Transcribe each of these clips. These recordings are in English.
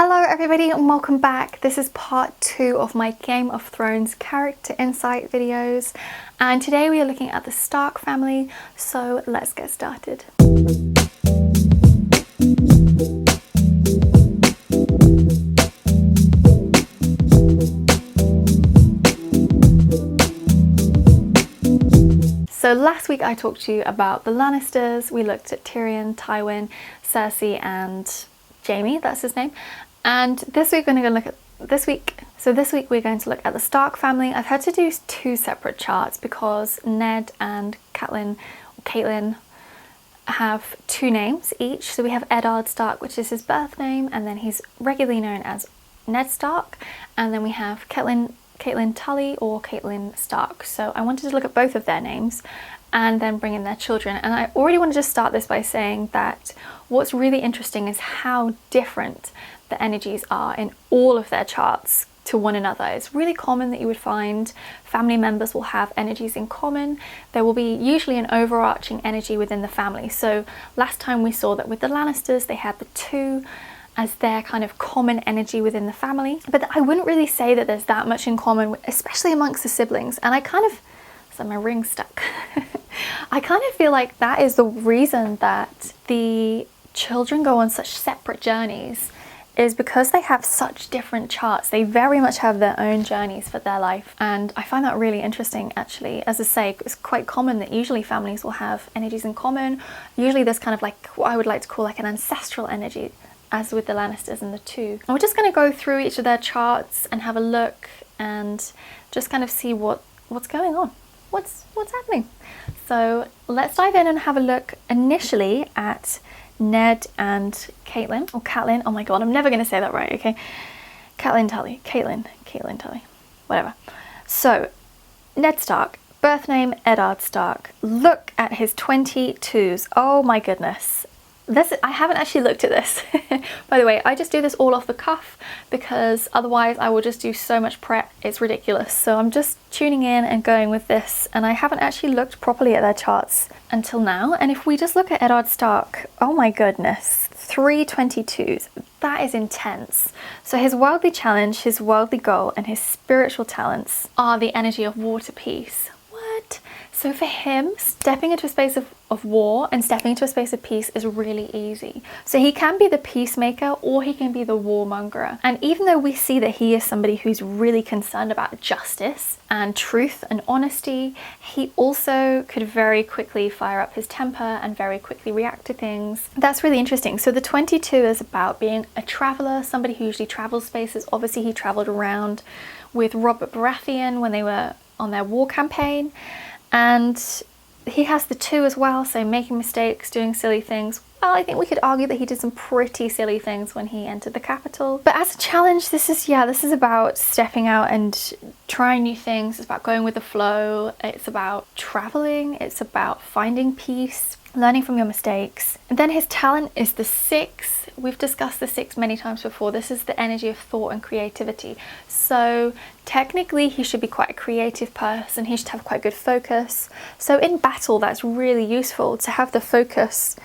Hello everybody and welcome back. This is part 2 of my Game of Thrones character insight videos, and today we are looking at the Stark family, so let's get started. So last week I talked to you about the Lannisters. We looked at Tyrion, Tywin, Cersei and Jaime, that's his name. And this week we're going to look at this week we're going to look at the Stark family. I've had to do 2 separate charts because Ned and Catelyn have 2 names each. So we have Eddard Stark, which is his birth name, and then he's regularly known as Ned Stark, and then we have Catelyn Tully or Catelyn Stark. So I wanted to look at both of their names and then bring in their children. And I already want to just start this by saying that what's really interesting is how different the energies are in all of their charts to one another. It's really common that you would find family members will have energies in common. There will be usually an overarching energy within the family. So last time we saw that with the Lannisters, they had the 2 as their kind of common energy within the family. But I wouldn't really say that there's that much in common, especially amongst the siblings. And I kind of, so my ring's stuck. I kind of feel like that is the reason that the children go on such separate journeys, is because they have such different charts. They very much have their own journeys for their life. And I find that really interesting, actually. As I say, it's quite common that usually families will have energies in common. Usually there's kind of like what I would like to call like an ancestral energy, as with the Lannisters and the 2. And we're just going to go through each of their charts and have a look and just kind of see what's going on. What's happening? So let's dive in and have a look initially at Ned and Catelyn, or Catelyn. Oh my god, I'm never going to say that right, okay? Catelyn Tully, whatever. So, Ned Stark, birth name Eddard Stark. Look at his 22s. Oh my goodness. I haven't actually looked at this. By the way, I just do this all off the cuff because otherwise I will just do so much prep, it's ridiculous. So I'm just tuning in and going with this, and I haven't actually looked properly at their charts until now. And if we just look at Eddard Stark, oh my goodness, 3 22s, that is intense. So his worldly challenge, his worldly goal, and his spiritual talents are the energy of war to peace. What? So for him, stepping into a space of war and stepping into a space of peace is really easy. So he can be the peacemaker or he can be the warmonger. And even though we see that he is somebody who's really concerned about justice and truth and honesty, he also could very quickly fire up his temper and very quickly react to things. That's really interesting. So the 22 is about being a traveler, somebody who usually travels spaces. Obviously he traveled around with Robert Baratheon when they were on their war campaign. And he has the 2 as well, so making mistakes, doing silly things. Well, I think we could argue that he did some pretty silly things when he entered the capital. But as a challenge, this is about stepping out and trying new things. It's about going with the flow. It's about traveling. It's about finding peace, learning from your mistakes. And then his talent is the 6. We've discussed the 6 many times before. This is the energy of thought and creativity. So technically he should be quite a creative person. He should have quite good focus. So in battle, that's really useful to have the focus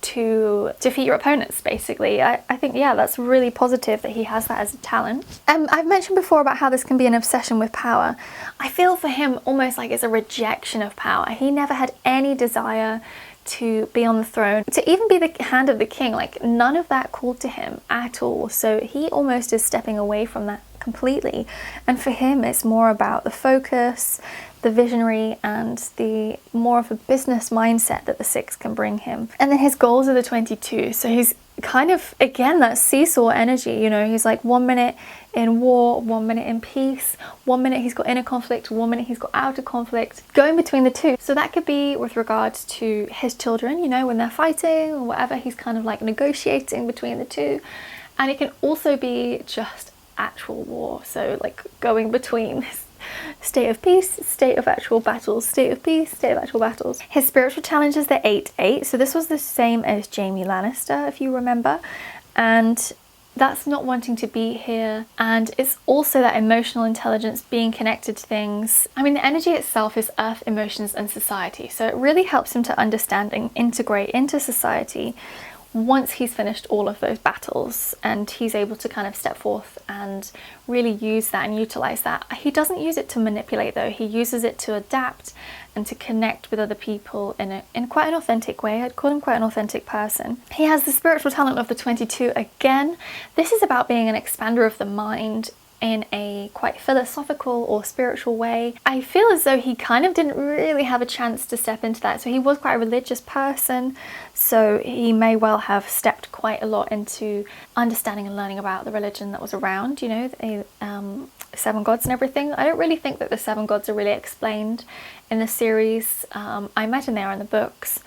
to defeat your opponents, basically. I think, yeah, that's really positive that he has that as a talent. I've mentioned before about how this can be an obsession with power. I feel for him almost like it's a rejection of power. He never had any desire to be on the throne, to even be the hand of the king. Like, none of that called to him at all. So he almost is stepping away from that completely. And for him, it's more about the focus, the visionary, and the more of a business mindset that the 6 can bring him. And then his goals are the 22. So he's kind of, again, that seesaw energy, you know. He's like 1 minute in war, 1 minute in peace, 1 minute he's got inner conflict, 1 minute he's got outer conflict, going between the 2. So that could be with regards to his children, you know, when they're fighting or whatever, he's kind of like negotiating between the 2. And it can also be just actual war, so like going between state of peace, state of actual battles, state of peace, state of actual battles. His spiritual challenge is the 8-8. So this was the same as Jaime Lannister, if you remember. And that's not wanting to be here. And it's also that emotional intelligence, being connected to things. I mean, the energy itself is earth, emotions, and society. So it really helps him to understand and integrate into society once he's finished all of those battles and he's able to kind of step forth and really use that and utilize that. He doesn't use it to manipulate though, he uses it to adapt and to connect with other people in quite an authentic way. I'd call him quite an authentic person. He has the spiritual talent of the 22 again. This is about being an expander of the mind in a quite philosophical or spiritual way. I feel as though he kind of didn't really have a chance to step into that. So he was quite a religious person, so he may well have stepped quite a lot into understanding and learning about the religion that was around, you know, the seven gods and everything. I don't really think that the seven gods are really explained in the series. I imagine they are in the books,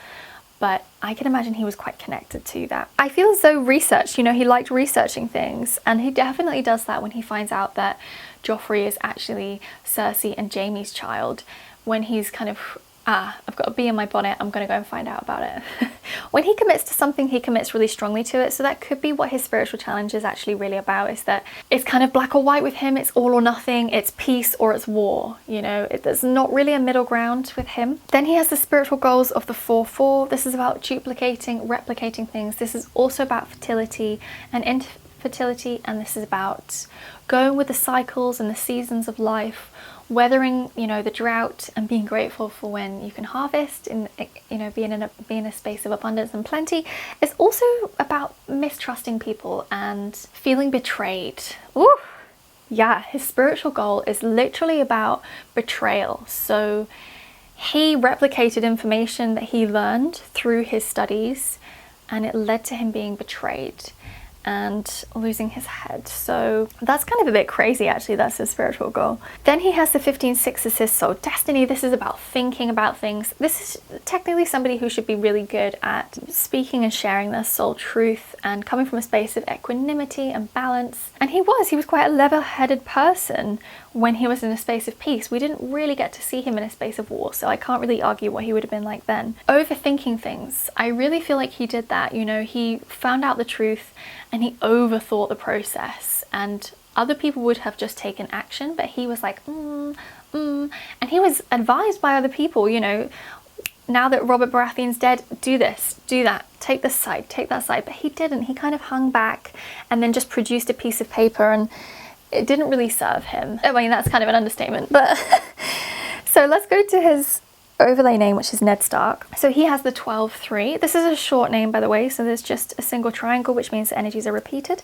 but I can imagine he was quite connected to that. I feel as though research, you know, he liked researching things, and he definitely does that when he finds out that Joffrey is actually Cersei and Jaime's child. When he's kind of, I've got a bee in my bonnet, I'm gonna go and find out about it. When he commits to something, he commits really strongly to it. So that could be what his spiritual challenge is actually really about, is that it's kind of black or white with him. It's all or nothing, it's peace or it's war, you know, there's not really a middle ground with him. Then he has the spiritual goals of the 4-4. This is about duplicating, replicating things. This is also about fertility and infertility, and this is about going with the cycles and the seasons of life, weathering, you know, the drought and being grateful for when you can harvest, and, you know, being in a space of abundance and plenty. It's also about mistrusting people and feeling betrayed. Ooh, yeah, his spiritual goal is literally about betrayal. So he replicated information that he learned through his studies, and it led to him being betrayed and losing his head. So that's kind of a bit crazy actually. That's his spiritual goal. Then he has the 15-6 as his soul destiny. This is about thinking about things. This is technically somebody who should be really good at speaking and sharing their soul truth and coming from a space of equanimity and balance. And he was quite a level-headed person when he was in a space of peace. We didn't really get to see him in a space of war, so I can't really argue what he would have been like then. Overthinking things. I really feel like he did that. You know, he found out the truth and he overthought the process, and other people would have just taken action, but he was like, and he was advised by other people, you know, now that Robert Baratheon's dead, do this, do that, take this side, take that side, but he didn't. He kind of hung back and then just produced a piece of paper, and it didn't really serve him. I mean, that's kind of an understatement, but so let's go to his overlay name, which is Ned Stark. So he has the 12-3. This is a short name, by the way, so there's just a single triangle, which means the energies are repeated.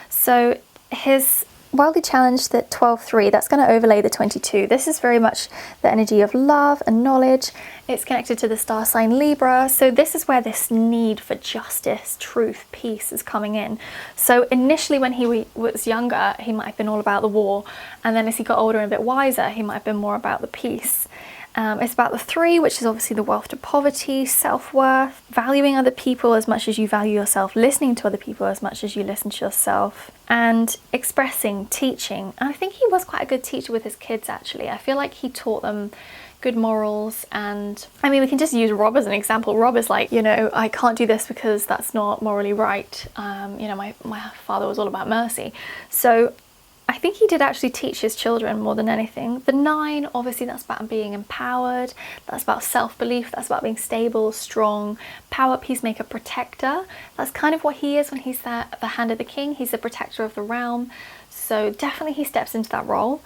So his wildly challenged, that 12-3, that's going to overlay the 22. This is very much the energy of love and knowledge. It's connected to the star sign Libra. So this is where this need for justice, truth, peace is coming in. So initially when he was younger, he might have been all about the war. And then as he got older and a bit wiser, he might have been more about the peace. It's about the 3, which is obviously the wealth to poverty, self-worth, valuing other people as much as you value yourself, listening to other people as much as you listen to yourself, and expressing, teaching. And I think he was quite a good teacher with his kids, actually. I feel like he taught them good morals. And I mean, we can just use Rob as an example. Rob is like, you know, I can't do this because that's not morally right. You know, my father was all about mercy. So I think he did actually teach his children more than anything. The 9, obviously that's about being empowered, that's about self-belief, that's about being stable, strong, power, peacemaker, protector. That's kind of what he is when he's the hand of the king. He's the protector of the realm. So definitely he steps into that role.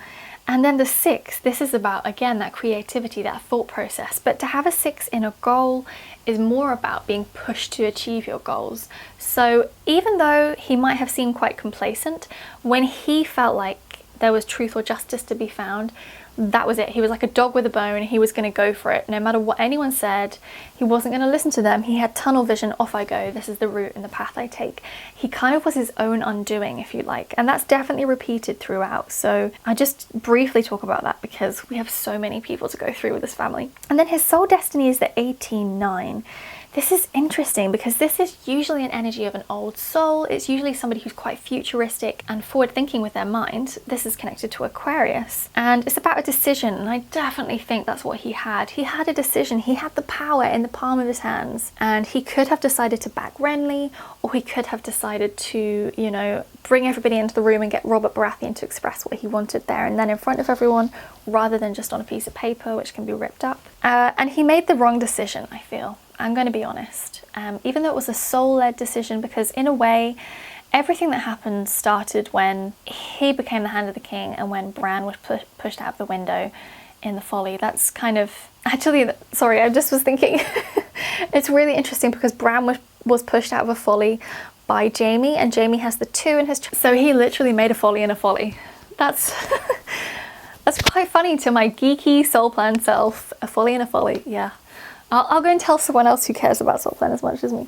And then the 6, this is about, again, that creativity, that thought process. But to have a 6 in a goal is more about being pushed to achieve your goals. So even though he might have seemed quite complacent, when he felt like there was truth or justice to be found, that was it. He was like a dog with a bone. He was going to go for it. No matter what anyone said, he wasn't going to listen to them. He had tunnel vision. Off I go. This is the route and the path I take. He kind of was his own undoing, if you like. And that's definitely repeated throughout. So I just briefly talk about that because we have so many people to go through with this family. And then his soul destiny is the 18-9. This is interesting because this is usually an energy of an old soul. It's usually somebody who's quite futuristic and forward thinking with their mind. This is connected to Aquarius, and it's about a decision, and I definitely think that's what he had. He had a decision. He had the power in the palm of his hands, and he could have decided to back Renly, or he could have decided to, you know, bring everybody into the room and get Robert Baratheon to express what he wanted there and then in front of everyone, rather than just on a piece of paper which can be ripped up. And he made the wrong decision, I feel. I'm going to be honest. even though it was a soul-led decision, because in a way, everything that happened started when he became the Hand of the King and when Bran was pushed out of the window in the Folly. That's kind of, actually, sorry, I just was thinking, it's really interesting because Bran was pushed out of a Folly by Jaime, and Jaime has the 2 in his, so he literally made a Folly in a Folly. That's that's quite funny to my geeky soul plan self. A Folly in a Folly, yeah. I'll go and tell someone else who cares about soul plan as much as me.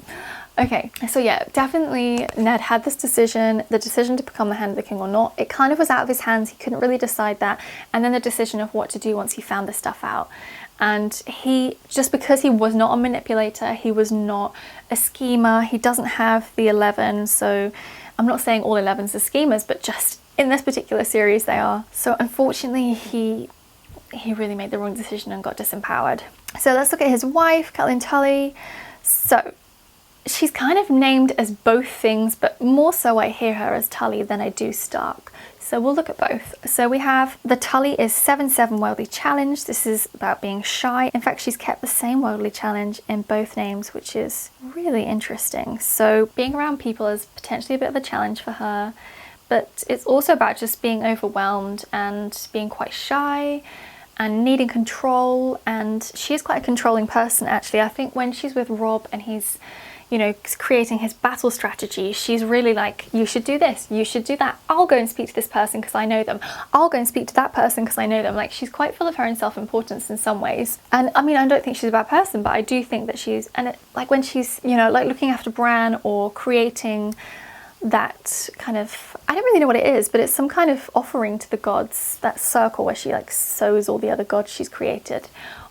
Okay, so yeah, definitely Ned had this decision, the decision to become the Hand of the King or not. It kind of was out of his hands. He couldn't really decide that. And then the decision of what to do once he found this stuff out. And he, just because he was not a manipulator, he was not a schemer, he doesn't have the 11. So I'm not saying all 11s are schemers, but just in this particular series they are. So unfortunately, he really made the wrong decision and got disempowered. So let's look at his wife, Catelyn Tully. So she's kind of named as both things, but more so I hear her as Tully than I do Stark. So we'll look at both. So we have the Tully is 7/7 Worldly Challenge. This is about being shy. In fact, she's kept the same Worldly Challenge in both names, which is really interesting. So being around people is potentially a bit of a challenge for her, but it's also about just being overwhelmed and being quite shy and needing control. And she is quite a controlling person, actually. I think when she's with Robb and he's, you know, creating his battle strategy, she's really like, you should do this, you should do that, I'll go and speak to this person because I know them, I'll go and speak to that person because I know them. Like, she's quite full of her own self-importance in some ways. And I mean, I don't think she's a bad person, but I do think that she's, and it, like when she's, you know, like looking after Bran or creating that kind of, I don't really know what it is, but it's some kind of offering to the gods, that circle where she like sews all the other gods she's created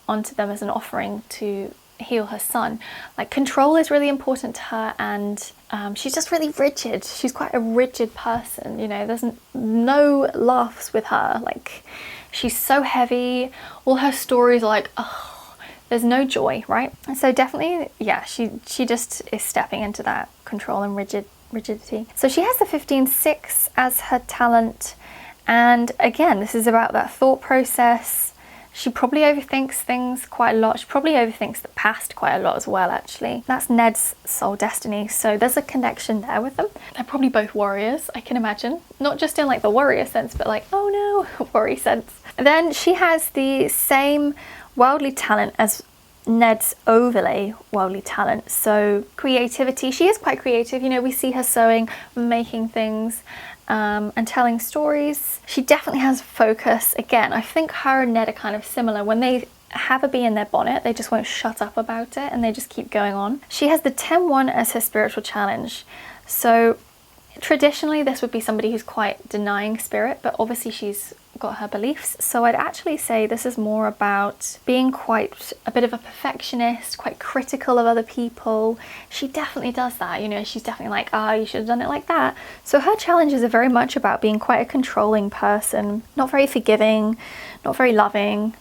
onto them as an offering to heal her son. Like, control is really important to her, and she's just really rigid. She's quite a rigid person, you know, there's no laughs with her. Like, she's so heavy, all her stories are like, oh, there's no joy, right? And so definitely, yeah, she just is stepping into that control and rigidity. So she has the 15/6 as her talent, and again, this is about that thought process. She probably overthinks things quite a lot. She probably overthinks the past quite a lot as well, actually. That's Ned's soul destiny, so there's a connection there with them. They're probably both warriors, I can imagine. Not just in like the warrior sense, but like, oh no, worry sense. Then she has the same worldly talent as Ned's overlay worldly talent. So creativity, she is quite creative. You know, we see her sewing, making things, and telling stories. She definitely has focus. Again, I think her and Ned are kind of similar. When they have a bee in their bonnet, they just won't shut up about it and they just keep going on. She has the 10/1 as her spiritual challenge. So traditionally this would be somebody who's quite denying spirit, but obviously she's got her beliefs. So I'd actually say this is more about being quite a bit of a perfectionist, quite critical of other people. She definitely does that, you know, she's definitely like, you should have done it like that. So her challenges are very much about being quite a controlling person, not very forgiving, not very loving.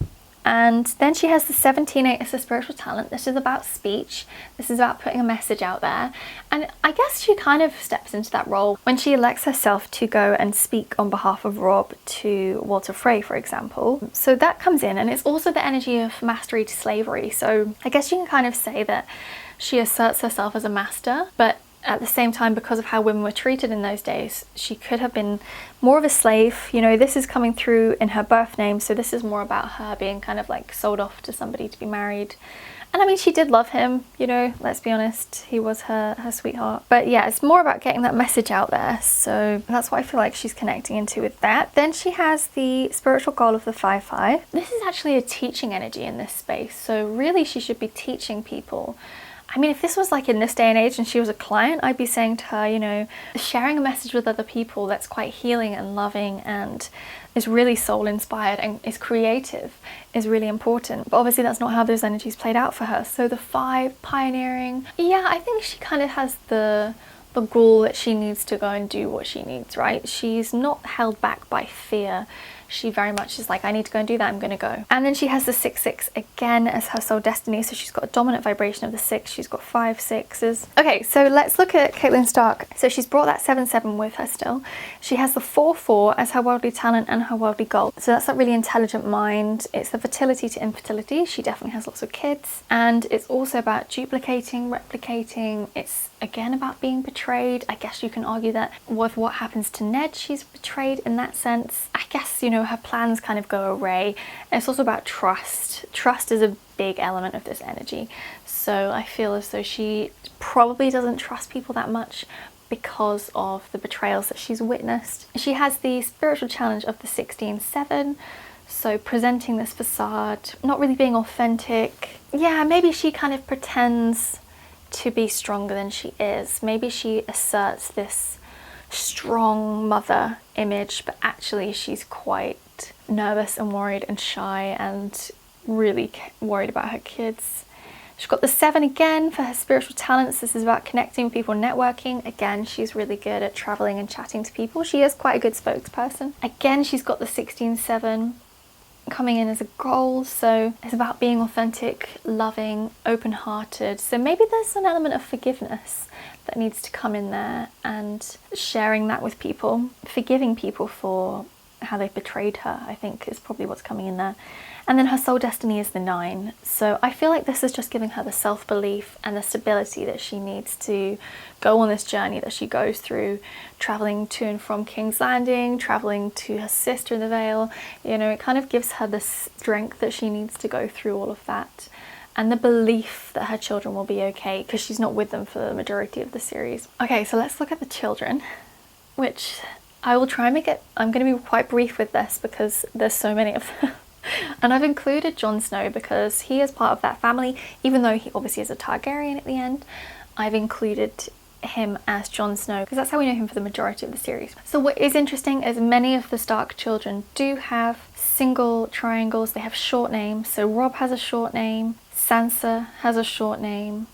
And then she has the 17/8 as a spiritual talent. This is about speech. This is about putting a message out there. And I guess she kind of steps into that role when she elects herself to go and speak on behalf of Robb to Walder Frey, for example. So that comes in, and it's also the energy of mastery to slavery. So I guess you can kind of say that she asserts herself as a master, but at the same time, because of how women were treated in those days, she could have been more of a slave. You know, this is coming through in her birth name, so this is more about her being kind of like sold off to somebody to be married. And I mean, she did love him, you know, let's be honest, he was her sweetheart. But yeah, it's more about getting that message out there, so that's what I feel like she's connecting into with that. Then she has the spiritual goal of the 5/5. This is actually a teaching energy in this space, so really she should be teaching people. I mean, if this was like in this day and age and she was a client, I'd be saying to her, you know, sharing a message with other people that's quite healing and loving and is really soul inspired and is creative is really important. But obviously that's not how those energies played out for her. So the 5, pioneering, yeah, I think she kind of has the the ghoul that she needs to go and do what she needs, right? She's not held back by fear. She very much is like, I need to go and do that, I'm going to go. And then she has the 6-6 again as her soul destiny. So she's got a dominant vibration of the 6. She's got 5 6s. Okay, so let's look at Caitlin Stark. So she's brought that 7-7 with her still. She has the 4-4 as her worldly talent and her worldly goal. So that's that really intelligent mind. It's the fertility to infertility. She definitely has lots of kids. And it's also about duplicating, replicating. It's again about being betrayed. I guess you can argue that with what happens to Ned, she's betrayed in that sense. I guess, you know, her plans kind of go awry. And it's also about trust. Trust is a big element of this energy. So I feel as though she probably doesn't trust people that much because of the betrayals that she's witnessed. She has the spiritual challenge of the 16-7. So presenting this facade, not really being authentic. Yeah, maybe she kind of pretends to be stronger than she is. Maybe she asserts this strong mother image, but actually she's quite nervous and worried and shy and really worried about her kids. She's got the 7 again for her spiritual talents. This is about connecting with people, networking. Again, she's really good at traveling and chatting to people. She is quite a good spokesperson. Again, she's got the 16-7 coming in as a goal, so it's about being authentic, loving, open-hearted. So maybe there's an element of forgiveness that needs to come in there, and sharing that with people, forgiving people for how they've betrayed her, I think is probably what's coming in there. And then her soul destiny is the 9. So I feel like this is just giving her the self-belief and the stability that she needs to go on this journey that she goes through, traveling to and from King's Landing, traveling to her sister in the Vale. You know, it kind of gives her the strength that she needs to go through all of that. And the belief that her children will be okay, because she's not with them for the majority of the series. Okay, so let's look at the children, which I will try and make it, I'm going to be quite brief with this because there's so many of them. And I've included Jon Snow because he is part of that family, even though he obviously is a Targaryen at the end. I've included him as Jon Snow because that's how we know him for the majority of the series. So what is interesting is many of the Stark children do have single triangles. They have short names. So Robb has a short name, Sansa has a short name,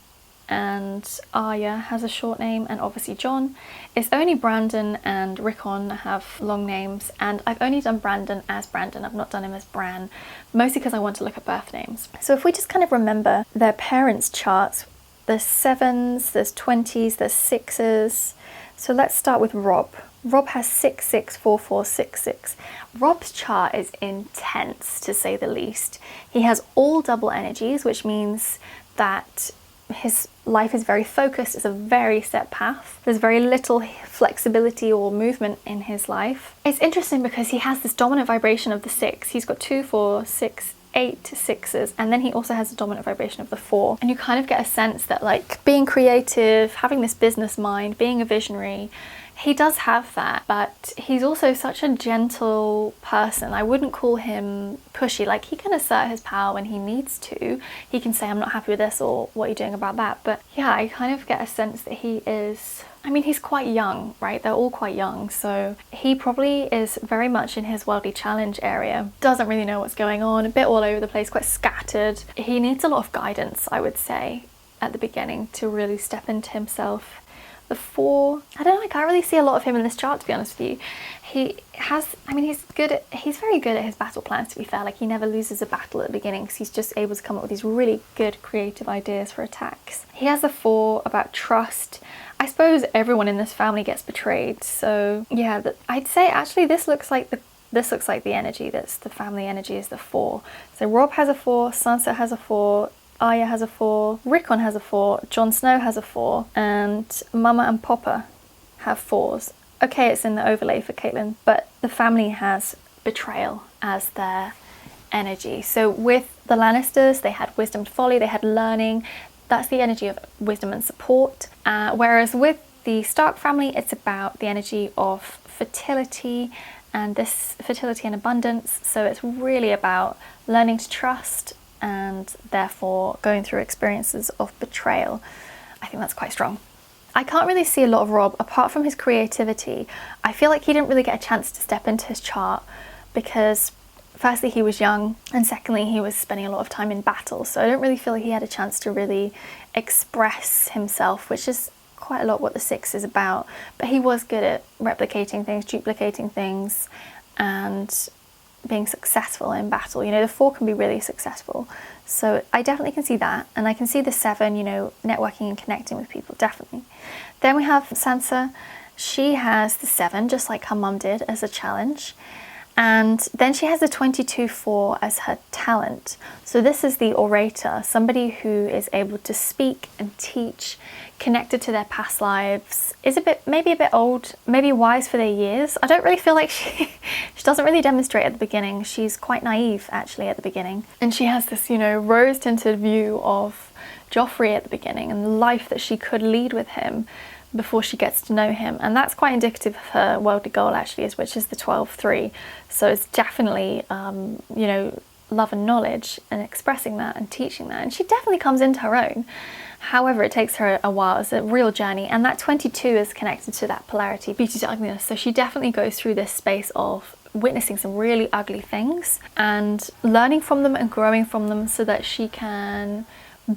and Arya has a short name, and obviously Jon. It's only Brandon and Rickon have long names, and I've only done Brandon as Brandon. I've not done him as Bran, mostly because I want to look at birth names. So if we just kind of remember their parents' charts, there's 7s, there's 20s, there's 6s. So let's start with Robb. Robb has 6, 6, 4, 4, 6, 6. Robb's chart is intense, to say the least. He has all double energies, which means that his life is very focused. It's a very set path. There's very little flexibility or movement in his life. It's interesting because he has this dominant vibration of the 6. He's got 2, 4, 6, 8 6s, and then he also has a dominant vibration of the 4. And you kind of get a sense that, like, being creative, having this business mind, being a visionary, he does have that, but he's also such a gentle person. I wouldn't call him pushy. Like, he can assert his power when he needs to. He can say, I'm not happy with this, or what are you doing about that? But yeah, I kind of get a sense that he is, I mean, he's quite young, right? They're all quite young. So he probably is very much in his worldly challenge area. Doesn't really know what's going on, a bit all over the place, quite scattered. He needs a lot of guidance, I would say, at the beginning to really step into himself. The 4, I don't know, I can't really see a lot of him in this chart, to be honest with you. He has, I mean, he's very good at his battle plans, to be fair. Like, he never loses a battle at the beginning because he's just able to come up with these really good creative ideas for attacks. He has the 4 about trust. I suppose everyone in this family gets betrayed. So yeah, I'd say actually this looks like the energy, that's the family energy, is the 4. So Robb has a 4, Sansa has a 4, Arya has a 4, Rickon has a 4, Jon Snow has a 4, and Mama and Papa have 4s. Okay, it's in the overlay for Caitlin, but the family has betrayal as their energy. So with the Lannisters, they had wisdom to folly, they had learning. That's the energy of wisdom and support. Whereas with the Stark family, it's about the energy of fertility, and this fertility and abundance. So it's really about learning to trust, and therefore going through experiences of betrayal. I think that's quite strong. I can't really see a lot of Robb apart from his creativity. I feel like he didn't really get a chance to step into his chart because firstly he was young, and secondly he was spending a lot of time in battle, so I don't really feel like he had a chance to really express himself, which is quite a lot what the 6 is about, but he was good at replicating things, duplicating things, and being successful in battle. You know, the 4 can be really successful. So I definitely can see that. And I can see the 7, you know, networking and connecting with people, definitely. Then we have Sansa. She has the 7, just like her mum did, as a challenge. And then she has the 22-4 as her talent. So this is the orator, somebody who is able to speak and teach, connected to their past lives, is maybe a bit old, maybe wise for their years. I don't really feel like she doesn't really demonstrate at the beginning. She's quite naive actually at the beginning. And she has this, you know, rose-tinted view of Joffrey at the beginning and the life that she could lead with him before she gets to know him. And that's quite indicative of her worldly goal actually, which is the 12-3. So it's definitely, you know, love and knowledge and expressing that and teaching that. And she definitely comes into her own. However, it takes her a while. It's a real journey. And that 22 is connected to that polarity, beauty to ugliness. So she definitely goes through this space of witnessing some really ugly things and learning from them and growing from them so that she can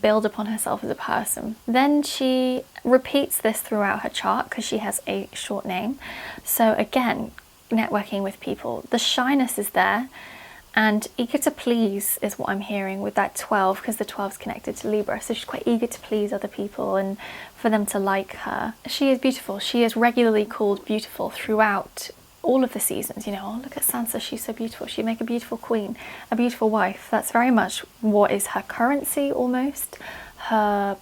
build upon herself as a person. Then she repeats this throughout her chart because she has a short name. So again, networking with people. The shyness is there, and eager to please is what I'm hearing with that 12, because the 12 is connected to Libra. So she's quite eager to please other people and for them to like her. She is beautiful. She is regularly called beautiful throughout all of the seasons. You know, oh, look at Sansa, she's so beautiful. She'd make a beautiful queen, a beautiful wife. That's very much what is her currency almost. Her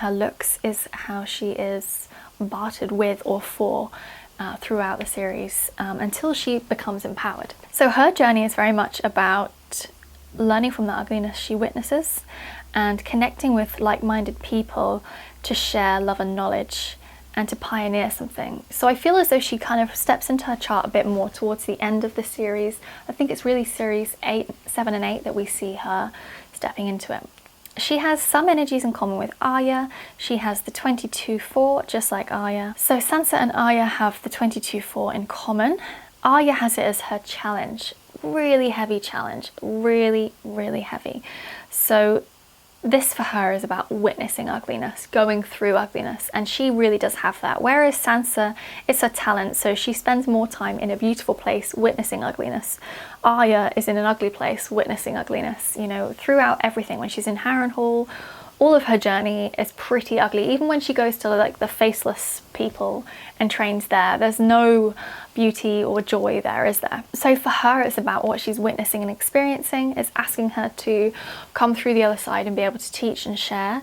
looks is how she is bartered with or for throughout the series until she becomes empowered. So her journey is very much about learning from the ugliness she witnesses and connecting with like-minded people to share love and knowledge and to pioneer something. So I feel as though she kind of steps into her chart a bit more towards the end of the series. I think it's really series 8, 7 and 8 that we see her stepping into it. She has some energies in common with Arya. She has the 22-4, just like Arya. So Sansa and Arya have the 22-4 in common. Arya has it as her challenge. Really heavy challenge. Really, really heavy. So this for her is about witnessing ugliness, going through ugliness, and she really does have that. Whereas Sansa, it's her talent, so she spends more time in a beautiful place witnessing ugliness. Arya is in an ugly place witnessing ugliness, you know, throughout everything. When she's in Harrenhal, all of her journey is pretty ugly. Even when she goes to like the faceless people and trains there, there's no beauty or joy there, is there? So for her, it's about what she's witnessing and experiencing. It's asking her to come through the other side and be able to teach and share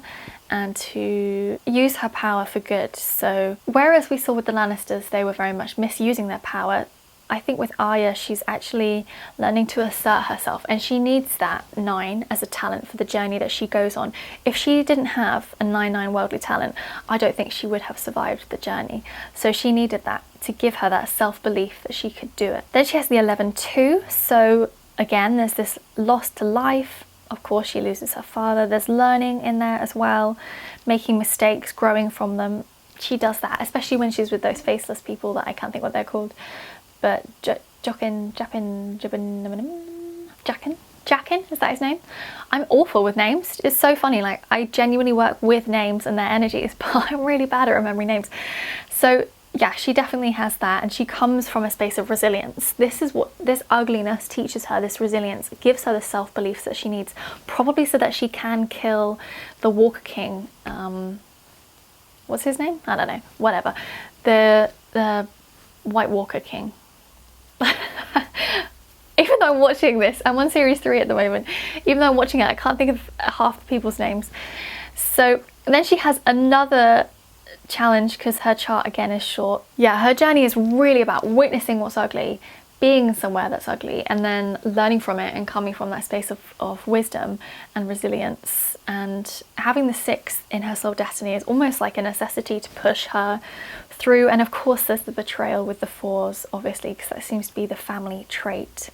and to use her power for good. So whereas we saw with the Lannisters, they were very much misusing their power, I think with Arya, she's actually learning to assert herself, and she needs that 9 as a talent for the journey that she goes on. If she didn't have a 9-9 worldly talent, I don't think she would have survived the journey. So she needed that to give her that self-belief that she could do it. Then she has the 11-2. So again, there's this loss to life. Of course, she loses her father. There's learning in there as well, making mistakes, growing from them. She does that, especially when she's with those faceless people that I can't think what they're called. But Jaqen, is that his name? I'm awful with names. It's so funny, like I genuinely work with names and their energies, but I'm really bad at remembering names. So yeah, she definitely has that, and she comes from a space of resilience. This is what this ugliness teaches her, this resilience. It gives her the self-belief that she needs, probably so that she can kill the Walker King. What's his name? I don't know, whatever. The White Walker King. Even though I'm watching this, I'm on series 3 at the moment, even though I'm watching it, I can't think of half the people's names. So then she has another challenge because her chart again is short. Yeah, her journey is really about witnessing what's ugly, being somewhere that's ugly, and then learning from it and coming from that space of wisdom and resilience. And having the 6 in her soul destiny is almost like a necessity to push her through. And of course there's the betrayal with the 4s, obviously, because that seems to be the family trait.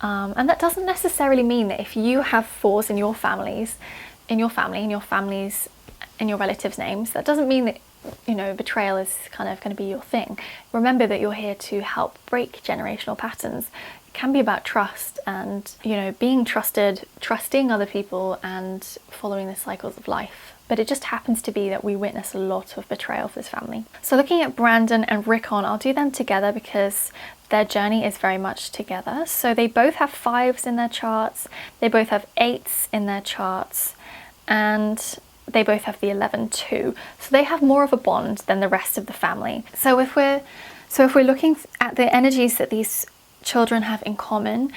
And that doesn't necessarily mean that if you have 4s in your families, in your relatives' names, that doesn't mean that, you know, betrayal is kind of going to be your thing. Remember that you're here to help break generational patterns. It can be about trust and, you know, being trusted, trusting other people and following the cycles of life. but it just happens to be that we witness a lot of betrayal of this family. So looking at Brandon and Rickon, I'll do them together because their journey is very much together. So they both have 5s in their charts, they both have 8s in their charts, and they both have the 11 too. So they have more of a bond than the rest of the family. So if we're looking at the energies that these children have in common,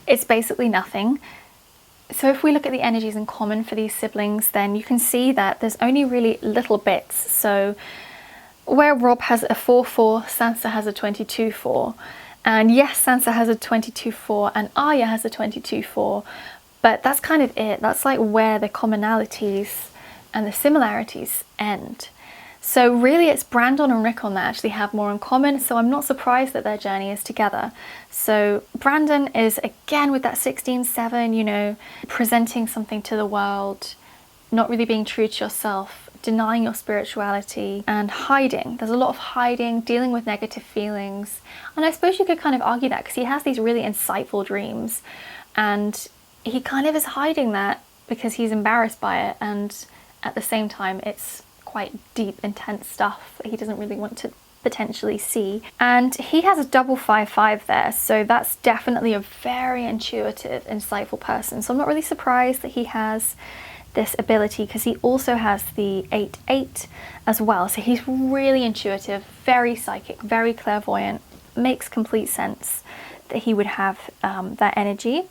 it's basically nothing. So if we look at the energies in common for these siblings, then you can see that there's only really little bits. So where Rob has a 4-4, Sansa has a 22-4. And yes, Sansa has a 22-4 and Arya has a 22-4, but that's kind of it. That's like where the commonalities and the similarities end. So really it's Brandon and Rickon that actually have more in common, so I'm not surprised that their journey is together. So Brandon is again with that 16-7, you know, presenting something to the world, not really being true to yourself, denying your spirituality and hiding. There's a lot of hiding, dealing with negative feelings. And I suppose you could kind of argue that because he has these really insightful dreams and he kind of is hiding that because he's embarrassed by it, and at the same time it's quite deep, intense stuff that he doesn't really want to potentially see. And he has a double 5-5 there, so that's definitely a very intuitive, insightful person. So I'm not really surprised that he has this ability because he also has the 8-8 as well. So he's really intuitive, very psychic, very clairvoyant. Makes complete sense that he would have that energy.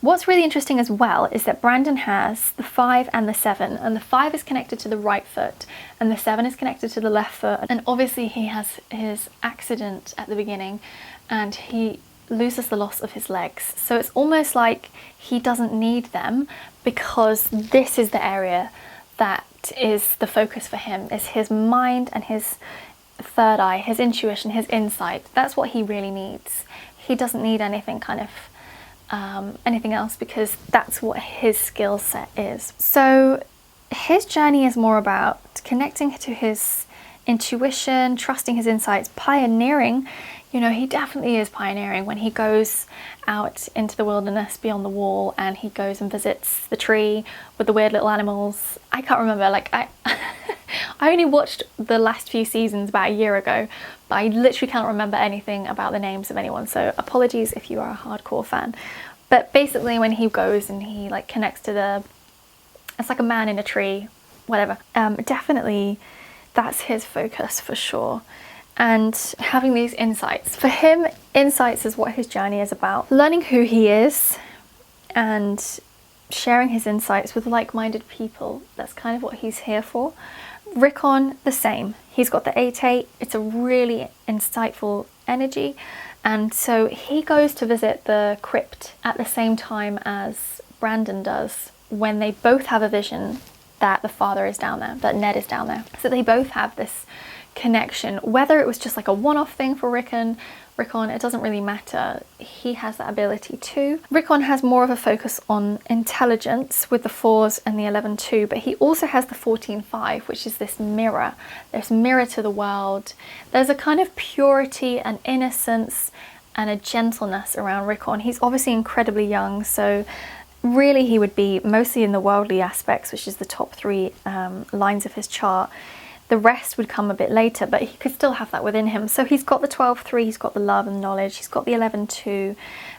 What's really interesting as well is that Brandon has the 5 and the 7, and the 5 is connected to the right foot and the 7 is connected to the left foot. And obviously he has his accident at the beginning and he loses the loss of his legs. So it's almost like he doesn't need them because this is the area that is the focus for him, is his mind and his third eye, his intuition, his insight. That's what he really needs. He doesn't need anything kind of anything else because that's what his skill set is. So his journey is more about connecting to his intuition, trusting his insights, pioneering. You know, he definitely is pioneering when he goes out into the wilderness beyond the wall and he goes and visits the tree with the weird little animals. I can't remember, like I only watched the last few seasons about a year ago, but I literally can't remember anything about the names of anyone, so apologies if you are a hardcore fan. But basically when he goes and he like connects to it's like a man in a tree, whatever, definitely that's his focus for sure. And having these insights. For him, insights is what his journey is about. Learning who he is and sharing his insights with like-minded people. That's kind of what he's here for. Rickon, the same. He's got the 8-8. It's a really insightful energy. And so he goes to visit the crypt at the same time as Brandon does when they both have a vision that the father is down there, that Ned is down there. So they both have this connection. Whether it was just like a one-off thing for Rickon, it doesn't really matter. He has that ability too. Rickon has more of a focus on intelligence with the 4s and the 11-2, but he also has the 14-5, which is this mirror to the world. There's a kind of purity and innocence and a gentleness around Rickon. He's obviously incredibly young, so really he would be mostly in the worldly aspects, which is the top 3 lines of his chart. The rest would come a bit later, but he could still have that within him. So he's got the 12-3, he's got the love and knowledge, he's got the 11-2,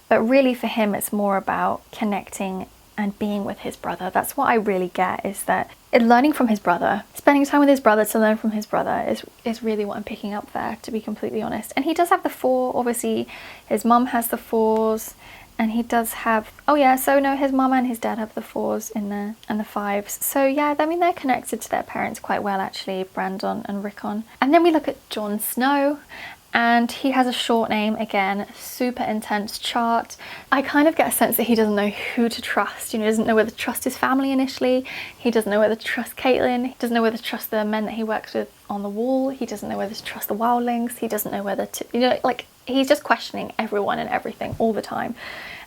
but really for him it's more about connecting and being with his brother. That's what I really get, is that learning from his brother, spending time with his brother to learn from his brother is really what I'm picking up there, to be completely honest. And he does have the 4, obviously his mum has the 4s, and he does have, oh yeah, so no, his mum and his dad have the 4s in there and the 5s. So yeah, I mean, they're connected to their parents quite well actually, Brandon and Rickon. And then we look at Jon Snow, and he has a short name, again, super intense chart. I kind of get a sense that he doesn't know who to trust. You know, he doesn't know whether to trust his family initially. He doesn't know whether to trust Catelyn. He doesn't know whether to trust the men that he works with on the wall. He doesn't know whether to trust the wildlings. He doesn't know whether to, you know, like he's just questioning everyone and everything all the time.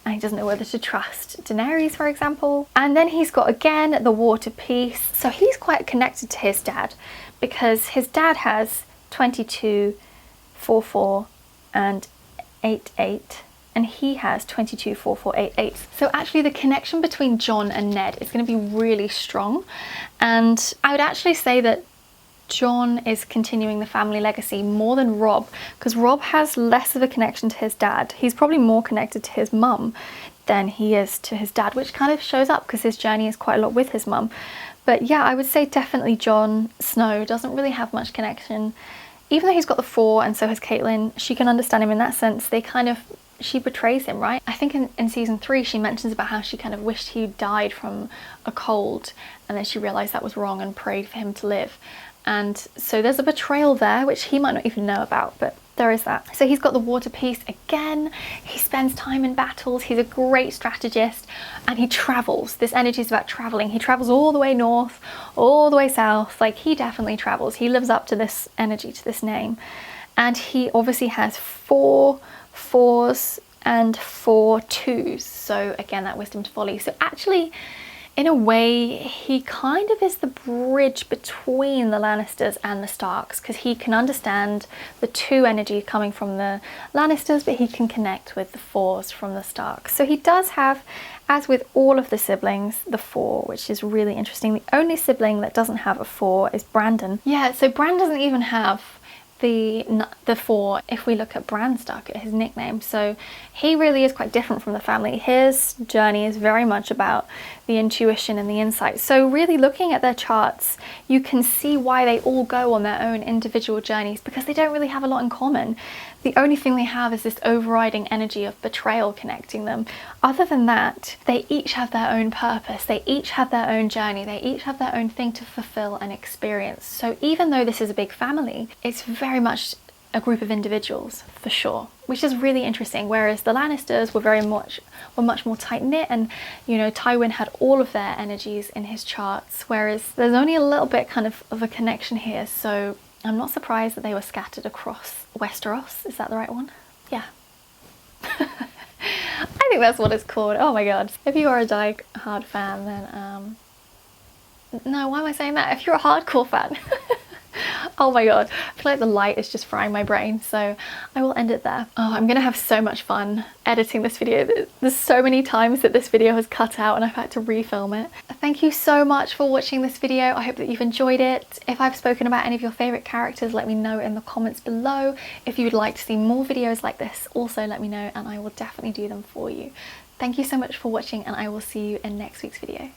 And he doesn't know whether to trust Daenerys, for example. And then he's got, again, the Water Piece. So he's quite connected to his dad because his dad has 22, 4-4 and 8-8 and he has 224488. So actually the connection between Jon and Ned is going to be really strong, and I would actually say that Jon is continuing the family legacy more than Robb, because Robb has less of a connection to his dad. He's probably more connected to his mum than he is to his dad, which kind of shows up because his journey is quite a lot with his mum. But yeah, I would say definitely Jon Snow doesn't really have much connection. Even though he's got the Four and so has Catelyn, she can understand him in that sense. She betrays him, right? I think in season 3 she mentions about how she kind of wished he died from a cold, and then she realised that was wrong and prayed for him to live. And so there's a betrayal there, which he might not even know about, but there is that. So he's got the water piece again. He spends time in battles. He's a great strategist, and he travels. This energy is about traveling. He travels all the way north, all the way south. Like, he definitely travels. He lives up to this energy, to this name. And he obviously has 4 4s and 4 2s. So again, that wisdom to folly. So actually, in a way, he kind of is the bridge between the Lannisters and the Starks, because he can understand the 2 energy coming from the Lannisters, but he can connect with the 4s from the Starks. So he does have, as with all of the siblings, the 4, which is really interesting. The only sibling that doesn't have a 4 is Brandon. Yeah, so Bran doesn't even have the 4 if we look at Bran Stark, his nickname. So he really is quite different from the family. His journey is very much about the intuition and the insight. So really looking at their charts, you can see why they all go on their own individual journeys, because they don't really have a lot in common. The only thing they have is this overriding energy of betrayal connecting them. Other than that, they each have their own purpose. They each have their own journey. They each have their own thing to fulfill and experience. So even though this is a big family, it's very much a group of individuals for sure, which is really interesting. Whereas the Lannisters were much more tight-knit, and you know, Tywin had all of their energies in his charts, whereas there's only a little bit kind of a connection here. So I'm not surprised that they were scattered across Westeros. Is that the right one? Yeah. I think that's what it's called. Oh my god. If you are a die-hard fan, then no, why am I saying that? If you're a hardcore fan. Oh my god, I feel like the light is just frying my brain, so I will end it there. Oh, I'm gonna have so much fun editing this video. There's so many times that this video has cut out and I've had to refilm it. Thank you so much for watching this video. I hope that you've enjoyed it. If I've spoken about any of your favourite characters, let me know in the comments below. If you would like to see more videos like this, also let me know and I will definitely do them for you. Thank you so much for watching, and I will see you in next week's video.